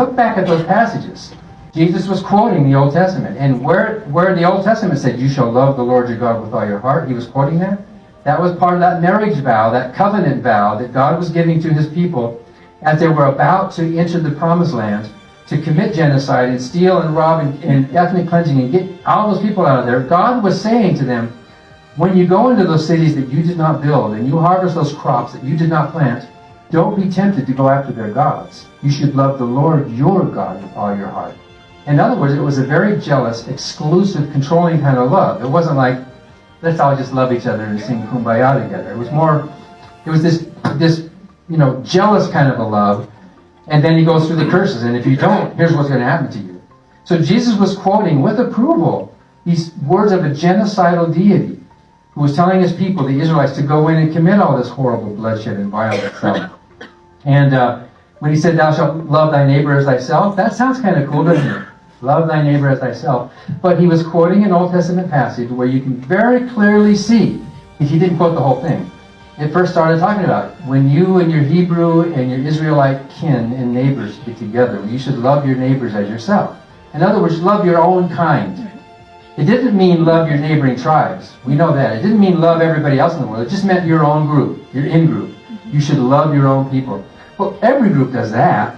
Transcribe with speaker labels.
Speaker 1: look back at those passages. Jesus was quoting the Old Testament. And where the Old Testament said, you shall love the Lord your God with all your heart, he was quoting that. That was part of that marriage vow, that covenant vow that God was giving to his people as they were about to enter the promised land, to commit genocide and steal and rob and ethnic cleansing and get all those people out of there. God was saying to them, when you go into those cities that you did not build and you harvest those crops that you did not plant, don't be tempted to go after their gods. You should love the Lord your God with all your heart. In other words, it was a very jealous, exclusive, controlling kind of love. It wasn't like, let's all just love each other and sing Kumbaya together. It was this jealous kind of a love. And then he goes through the curses. And if you don't, here's what's going to happen to you. So Jesus was quoting with approval these words of a genocidal deity who was telling his people, the Israelites, to go in and commit all this horrible bloodshed and violence. And when he said, thou shalt love thy neighbor as thyself, that sounds kind of cool, doesn't it? Love thy neighbor as thyself. But he was quoting an Old Testament passage where you can very clearly see, he didn't quote the whole thing. It first started talking about when you and your Hebrew and your Israelite kin and neighbors get together, you should love your neighbors as yourself. In other words, love your own kind. It didn't mean love your neighboring tribes. We know that. It didn't mean love everybody else in the world. It just meant your own group, your in-group. You should love your own people. Well, every group does that.